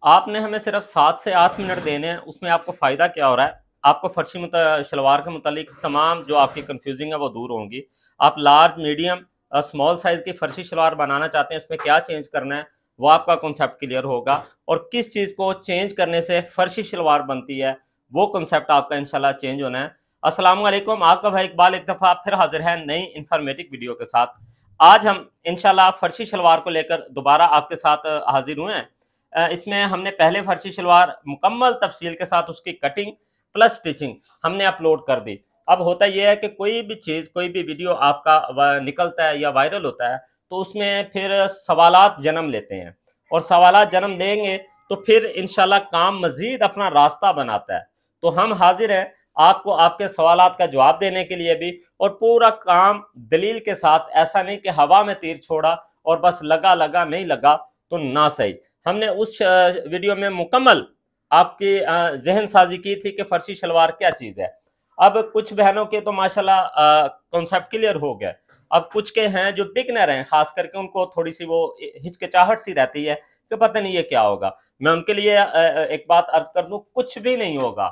आपने हमें सिर्फ 7 से 8 मिनट देने हैं, उसमें आपको फ़ायदा क्या हो रहा है? आपको फ़र्शी शलवार के मुतालिक तमाम जो आपकी कन्फ्यूजिंग है वो दूर होंगी। आप लार्ज, मीडियम, स्मॉल साइज़ की फ़र्शी शलवार बनाना चाहते हैं, उसमें क्या चेंज करना है, वो आपका कॉन्सेप्ट क्लियर होगा और किस चीज़ को चेंज करने से फ़र्शी शलवार बनती है, वो कॉन्सेप्ट आपका इंशाल्लाह चेंज होना है। अस्सलाम वालेकुम, आपका भाई इकबाल एक दफ़ा फिर हाज़िर है नई इन्फॉर्मेटिव वीडियो के साथ। आज हम इंशाल्लाह फ़र्शी शलवार को लेकर दोबारा आपके साथ हाज़िर हुए हैं। इसमें हमने पहले फर्शी शलवार मुकम्मल तफसील के साथ उसकी कटिंग प्लस स्टिचिंग हमने अपलोड कर दी। अब होता यह है कि कोई भी चीज़, कोई भी वीडियो आपका निकलता है या वायरल होता है तो उसमें फिर सवालात जन्म लेते हैं और सवालात जन्म लेंगे तो फिर इंशाल्लाह काम मज़ीद अपना रास्ता बनाता है। तो हम हाजिर हैं आपको आपके सवालात का जवाब देने के लिए भी, और पूरा काम दलील के साथ, ऐसा नहीं कि हवा में तीर छोड़ा और बस लगा लगा नहीं लगा तो ना सही। हमने उस वीडियो में मुकम्मल आपकी जहन साजी की थी कि फर्शी शलवार क्या चीज़ है। अब कुछ बहनों के तो माशाल्लाह कॉन्सेप्ट क्लियर हो गया। अब कुछ के हैं जो बिगनर हैं, खास करके उनको थोड़ी सी वो हिचकिचाहट सी रहती है कि पता नहीं ये क्या होगा। मैं उनके लिए एक बात अर्ज कर दूं, कुछ भी नहीं होगा,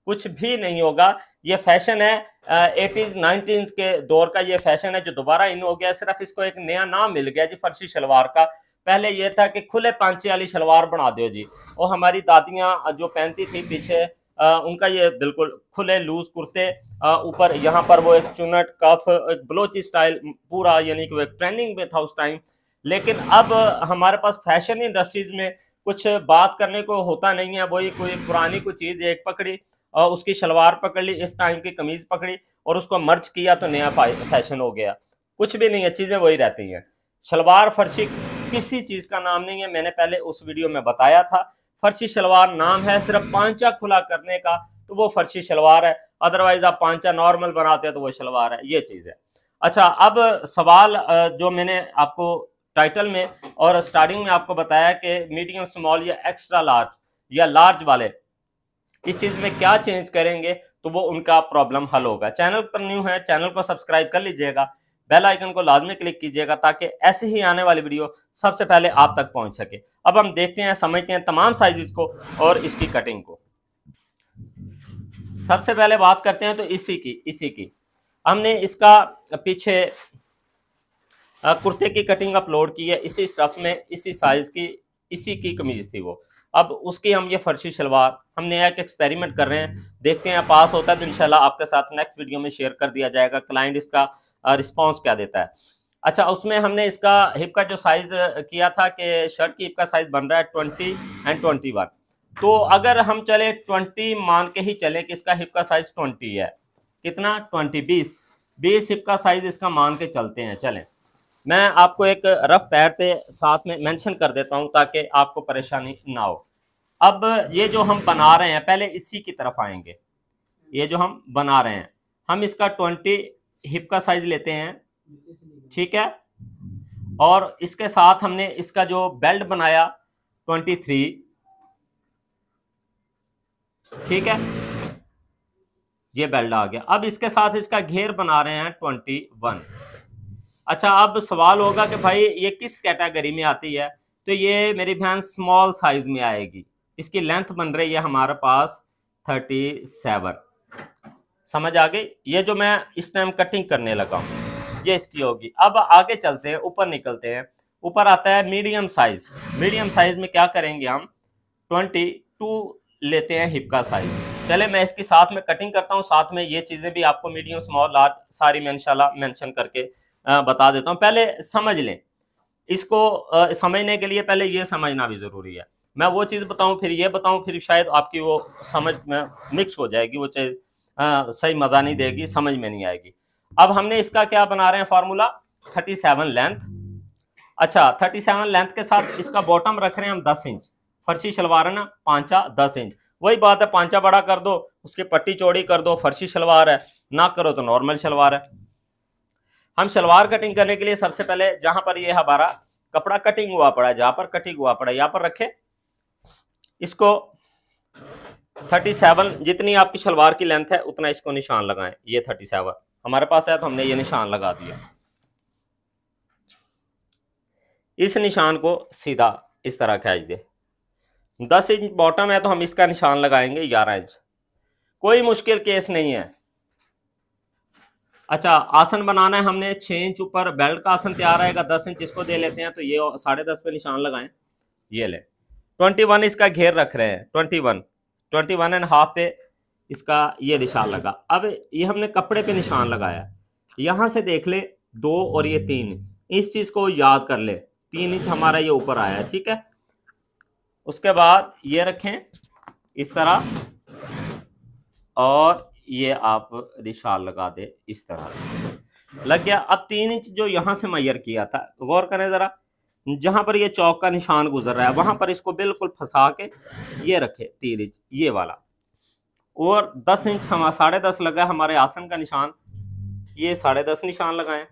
कुछ भी नहीं होगा। ये फैशन है, 80s 90s के दौर का ये फैशन है जो दोबारा इन हो गया। सिर्फ इसको एक नया नाम मिल गया जी, फर्शी शलवार का। पहले ये था कि खुले पांचे वाली शलवार बना दो जी, और हमारी दादियां जो पहनती थी पीछे, उनका ये बिल्कुल खुले लूज कुर्ते, ऊपर यहाँ पर वो एक चुनट कफ, एक बलोची स्टाइल पूरा, यानी कि वो एक ट्रेंडिंग में था उस टाइम। लेकिन अब हमारे पास फैशन इंडस्ट्रीज में कुछ बात करने को होता नहीं है। वही कोई पुरानी कोई चीज़ एक पकड़ी और उसकी शलवार पकड़ ली, इस टाइम की कमीज पकड़ी और उसको मर्ज किया तो नया फैशन हो गया। कुछ भी नहीं है, चीज़ें वही रहती हैं। शलवार फर्शी किसी चीज़ का नाम नहीं है। मैंने पहले उस वीडियो में बताया था, फर्शी शलवार नाम है सिर्फ पांचा खुला करने का, तो वो फर्शी शलवार है। अदरवाइज आप पांचा नॉर्मल बनाते हैं तो वो शलवार है, ये चीज़ है। अच्छा, अब सवाल जो मैंने आपको टाइटल में और स्टार्टिंग में आपको बताया कि मीडियम, स्मॉल या एक्स्ट्रा लार्ज या लार्ज वाले इस चीज़ में क्या चेंज करेंगे तो वो उनका प्रॉब्लम हल होगा। चैनल पर न्यू है, चैनल को सब्सक्राइब कर लीजिएगा, बेल आइकन को लाजमी क्लिक कीजिएगा ताकि ऐसे ही आने वाली वीडियो सबसे पहले आप तक पहुंच सके। अब हम देखते हैं, समझते हैं तमाम साइजेस को और इसकी कटिंग को। सबसे पहले बात करते हैं तो इसी की हमने इसका पीछे कुर्ते की कटिंग अपलोड की है, इसी स्टफ में, इसी साइज की, इसी की कमीज थी वो। अब उसकी हम ये फर्शी शलवार, हमने एक एक्सपेरिमेंट कर रहे हैं, देखते हैं पास होता है तो इंशाल्लाह आपके साथ नेक्स्ट वीडियो में शेयर कर दिया जाएगा क्लाइंट इसका रिस्पांस क्या देता है। अच्छा, उसमें हमने इसका हिप का जो साइज किया था कि शर्ट की हिप का साइज बन रहा है 20 एंड 21। तो अगर हम चले 20 मान के ही चले कि इसका हिप का साइज 20 है, कितना 20 20 हिप का साइज इसका मान के चलते हैं। चलें, मैं आपको एक रफ पैड पे साथ में मेंशन कर देता हूं ताकि आपको परेशानी ना हो। अब ये जो हम बना रहे हैं, पहले इसी की तरफ आएंगे। ये जो हम बना रहे हैं, हम इसका 20 हिप का साइज लेते हैं, ठीक है, और इसके साथ हमने इसका जो बेल्ट बनाया 23, ठीक है, ये बेल्ट आ गया। अब इसके साथ इसका घेर बना रहे हैं 21। अच्छा, अब सवाल होगा कि भाई ये किस कैटेगरी में आती है, तो ये मेरी बहन स्मॉल साइज में आएगी। इसकी लेंथ बन रही है हमारे पास 37। समझ आ गई? ये जो मैं इस टाइम कटिंग करने लगा हूँ ये इसकी होगी। अब आगे चलते हैं, ऊपर निकलते हैं। ऊपर आता है मीडियम साइज। मीडियम साइज में क्या करेंगे हम, 22 लेते हैं हिप का साइज। चले, मैं इसकी साथ में कटिंग करता हूँ, साथ में ये चीज़ें भी आपको मीडियम, स्मॉल, लार्ज सारी मैं इंशाल्लाह मेंशन करके बता देता हूँ। पहले समझ लें इसको, समझने के लिए पहले ये समझना भी ज़रूरी है। मैं वो चीज़ बताऊँ फिर ये बताऊँ, फिर शायद आपकी वो समझ में मिक्स हो जाएगी, वो चीज़ सही मज़ा नहीं देगी, समझ में नहीं आएगी। अब हमने इसका क्या बना रहे हैं फार्मूला, 37 लेंथ। अच्छा, 37 लेंथ के साथ इसका बॉटम रख रहे हैं हम 10 इंच। फर्शी शलवार है ना, पांचा 10 इंच। वही बात है, पांचा बड़ा कर दो, उसकी पट्टी चौड़ी कर दो, फर्शी शलवार है। ना करो तो नॉर्मल शलवार है। हम शलवार कटिंग करने के लिए सबसे पहले जहां पर ये हमारा कपड़ा कटिंग हुआ पड़ा है, जहां पर कटिंग हुआ पड़ा है, यहां पर रखे इसको 37, जितनी आपकी शलवार की लेंथ है उतना इसको निशान लगाएं। ये 37 हमारे पास है तो हमने ये निशान लगा दिया। इस निशान को सीधा इस तरह खींच दे। 10 इंच बॉटम है तो हम इसका निशान लगाएंगे 11 इंच। कोई मुश्किल केस नहीं है। अच्छा, आसन बनाना है हमने 6 इंच ऊपर बेल्ट का आसन तैयार रहेगा, 10 इंच इसको दे लेते हैं, तो ये 10.5 पे निशान लगाएं। ये ले 21 इसका घेर रख रहे हैं, 21.5 पे इसका ये निशान लगा। अब ये हमने कपड़े पे निशान लगाया, यहाँ से देख ले 2 और ये 3, इस चीज़ को याद कर ले, 3 इंच हमारा ये ऊपर आया है, ठीक है। उसके बाद ये रखें इस तरह, और ये आप निशान लगा दे इस तरह, लग गया। अब 3 इंच जो यहाँ से मैयर किया था, गौर करें ज़रा, जहाँ पर ये चौक का निशान गुजर रहा है वहाँ पर इसको बिल्कुल फंसा के ये रखे 3 इंच ये वाला, और 10 इंच हम 10.5 लगा हमारे आसन का निशान, ये 10.5 निशान लगाएं,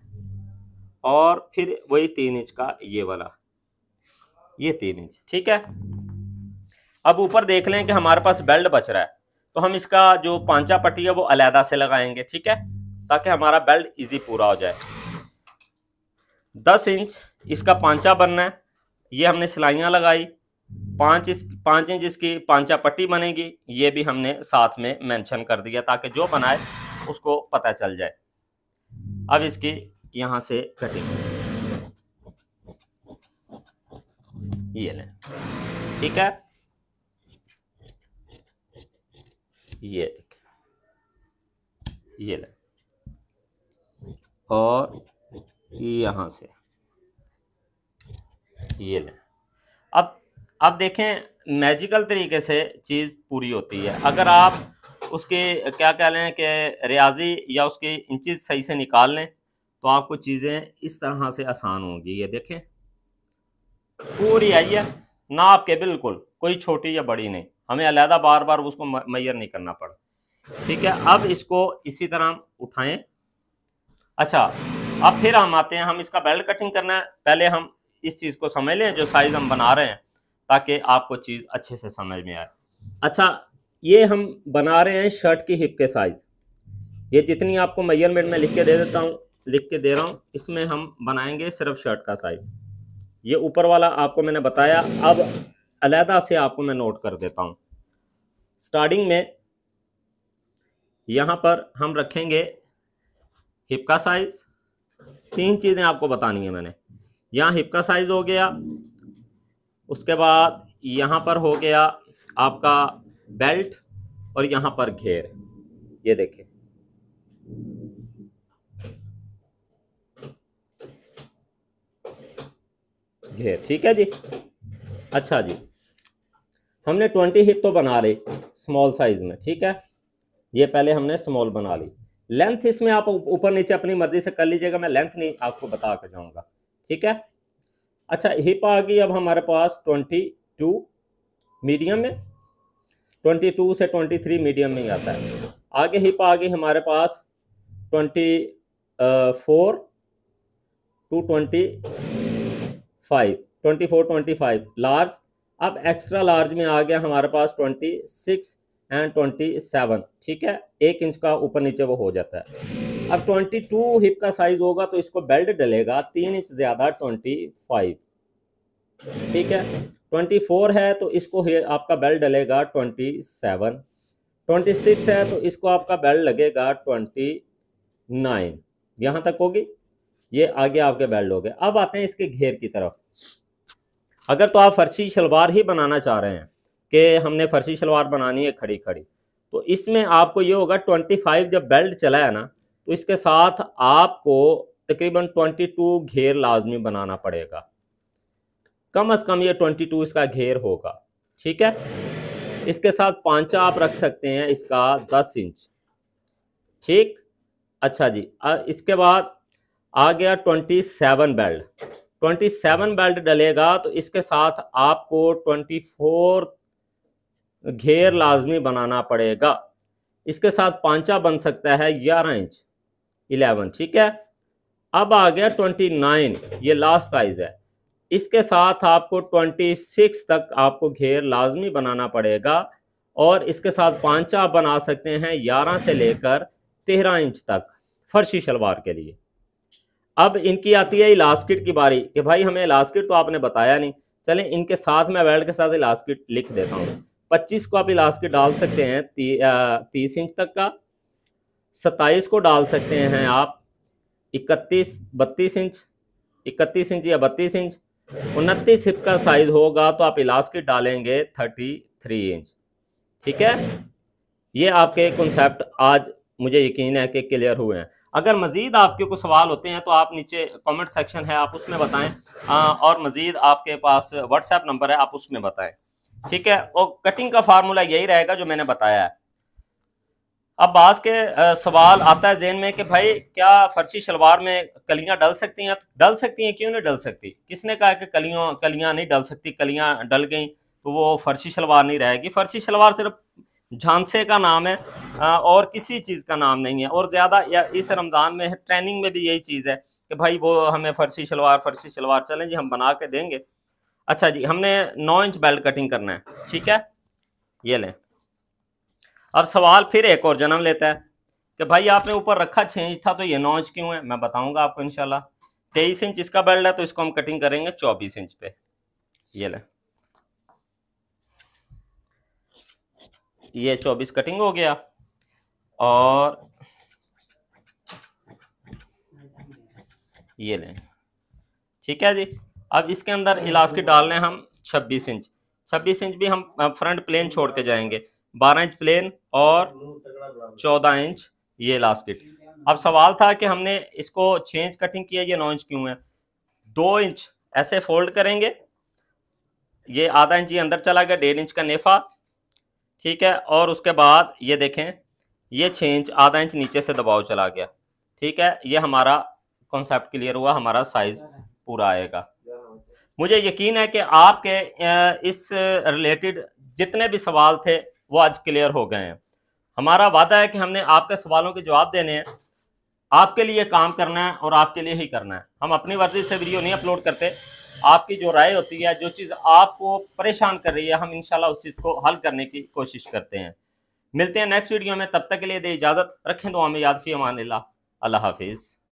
और फिर वही 3 इंच का ये वाला, ये 3 इंच, ठीक है। अब ऊपर देख लें कि हमारे पास बेल्ट बच रहा है, तो हम इसका जो पांचा पट्टी है वो अलहदा से लगाएंगे, ठीक है, ताकि हमारा बेल्ट इजी पूरा हो जाए। 10 इंच इसका पांचा बनना है, ये हमने सिलाइयाँ लगाई, 5 इंच इसकी पांचा पट्टी बनेगी, ये भी हमने साथ में मेंशन कर दिया ताकि जो बनाए उसको पता चल जाए। अब इसकी यहाँ से कटिंग ये लें, ठीक है, ये ले, और यहाँ से ये ले। अब देखें मैजिकल तरीके से चीज़ पूरी होती है। अगर आप उसके क्या कह लें कि रियाजी या उसके इंचेस सही से निकाल लें तो आपको चीज़ें इस तरह से आसान होंगी। ये देखें पूरी आई है ना आपके, बिल्कुल कोई छोटी या बड़ी नहीं, हमें अलहदा बार बार उसको मैयर नहीं करना पड़ा, ठीक है। अब इसको इसी तरह उठाएं। अच्छा, अब फिर हम आते हैं, हम इसका बेल्ट कटिंग करना है। पहले हम इस चीज़ को समझ लें जो साइज़ हम बना रहे हैं, ताकि आपको चीज़ अच्छे से समझ में आए। अच्छा, ये हम बना रहे हैं शर्ट की हिप के साइज़, ये जितनी आपको मेजरमेंट में लिख के दे रहा हूँ, इसमें हम बनाएंगे सिर्फ शर्ट का साइज़। ये ऊपर वाला आपको मैंने बताया, अब अलहदा से आपको मैं नोट कर देता हूँ। स्टार्टिंग में यहाँ पर हम रखेंगे हिप का साइज़, 3 चीज़ें आपको बतानी है मैंने। यहाँ हिप का साइज़ हो गया, उसके बाद यहाँ पर हो गया आपका बेल्ट, और यहाँ पर घेर, ये देखें घेर, ठीक है जी। अच्छा जी, हमने 20 हिप तो बना ली स्मॉल साइज़ में, ठीक है, ये पहले हमने स्मॉल बना ली। लेंथ इसमें आप ऊपर नीचे अपनी मर्जी से कर लीजिएगा, मैं लेंथ नहीं आपको बता कर जाऊंगा, ठीक है। अच्छा, हिप आ गई अब हमारे पास 22 मीडियम में, 22 से 23 मीडियम में ही आता है। आगे हिप आ गई हमारे पास 24 टू 24 25 लार्ज। अब एक्स्ट्रा लार्ज में आ गया हमारे पास 26 एंड 27, ठीक है, 1 इंच का ऊपर नीचे वो हो जाता है। अब 22 हिप का साइज होगा तो इसको बेल्ट डलेगा 3 इंच ज़्यादा 25, ठीक है। 24 है तो इसको आपका बेल्ट डलेगा 27, 26 है तो इसको आपका बेल्ट लगेगा 29, यहाँ तक होगी, ये आगे आपके बेल्ट हो गए। अब आते हैं इसके घेर की तरफ। अगर तो आप फर्शी शलवार ही बनाना चाह रहे हैं कि हमने फर्शी शलवार बनानी है खड़ी खड़ी, तो इसमें आपको ये होगा 25 जब बेल्ट चला है ना, तो इसके साथ आपको तकरीबन 22 घेर लाजमी बनाना पड़ेगा, कम से कम ये 22 इसका घेर होगा, ठीक है। इसके साथ पांचा आप रख सकते हैं इसका 10 इंच, ठीक। अच्छा जी, इसके बाद आ गया 27 बेल्ट, 27 बेल्ट डलेगा तो इसके साथ आपको 24 घेर लाजमी बनाना पड़ेगा। इसके साथ पांचा बन सकता है 11 इंच 11, ठीक है। अब आ गया 29, ये लास्ट साइज है, इसके साथ आपको 26 तक आपको घेर लाजमी बनाना पड़ेगा, और इसके साथ पांचा बना सकते हैं 11 से लेकर 13 इंच तक फर्शी शलवार के लिए। अब इनकी आती है इलास्टिक की बारी कि भाई हमें इलास्टिक तो आपने बताया नहीं, चलें इनके साथ मैं बेल्ट के साथ इलास्टिक लिख देता हूँ। 25 को आप इलास्टिक डाल सकते हैं 30 इंच तक का। 27 को डाल सकते हैं आप 32 इंच, 31 इंच या 32 इंच। 29 हिप का साइज होगा तो आप इलास्टिक डालेंगे 33 इंच। ठीक है, ये आपके कॉन्सेप्ट आज मुझे यकीन है कि क्लियर हुए हैं। अगर मज़ीद आपके कोई सवाल होते हैं तो आप नीचे कमेंट सेक्शन है, आप उसमें बताएं, और मज़ीद आपके पास व्हाट्सएप नंबर है, आप उसमें बताएं। ठीक है, और कटिंग का फार्मूला यही रहेगा जो मैंने बताया है। अब बास के सवाल आता है जहन में कि भाई क्या फर्शी शलवार में कलियां डल सकती हैं? डल सकती हैं, क्यों नहीं डल सकती? किसने कहा कि कलियां नहीं डल सकती? कलियां डल गई तो वो फर्शी शलवार नहीं रहेगी। फर्शी शलवार सिर्फ झांसे का नाम है, और किसी चीज़ का नाम नहीं है। और ज़्यादा या इस रमज़ान में ट्रेनिंग में भी यही चीज़ है कि भाई वो हमें फर्शी शलवार चलें जी, हम बना के देंगे। अच्छा जी, हमने 9 इंच बेल्ट कटिंग करना है। ठीक है, ये लें। अब सवाल फिर एक और जन्म लेता है कि भाई आपने ऊपर रखा 6 इंच था तो ये 9 इंच क्यों है? मैं बताऊंगा आपको इंशाल्लाह। 23 इंच इसका बेल्ट है तो इसको हम कटिंग करेंगे 24 इंच पे। ये ले, ये 24 कटिंग हो गया। और ये लें, ठीक है जी। अब इसके अंदर इलास्टिक डालने हम 26 इंच। 26 इंच भी हम फ्रंट प्लेन छोड़ के जाएंगे, 12 इंच प्लेन और 14 इंच ये इलास्टिक। अब सवाल था कि हमने इसको 6 इंच कटिंग किया, ये 9 इंच क्यों है? 2 इंच ऐसे फोल्ड करेंगे, ये आधा इंच अंदर चला गया, 1.5 इंच का नेफा। ठीक है, और उसके बाद ये देखें, ये 6 इंच आधा इंच नीचे से दबाव चला गया। ठीक है, ये हमारा कॉन्सेप्ट क्लियर हुआ, हमारा साइज पूरा आएगा। मुझे यकीन है कि आपके इस रिलेटेड जितने भी सवाल थे वो आज क्लियर हो गए हैं। हमारा वादा है कि हमने आपके सवालों के जवाब देने हैं, आपके लिए काम करना है और आपके लिए ही करना है। हम अपनी मर्जी से वीडियो नहीं अपलोड करते। आपकी जो राय होती है, जो चीज़ आपको परेशान कर रही है, हम इंशाल्लाह उस चीज़ को हल करने की कोशिश करते हैं। मिलते हैं नेक्स्ट वीडियो में, तब तक के लिए दे इजाज़त, रखें दुआ में याद, फी अमान अल्लाह। अल्लाह हाफिज़।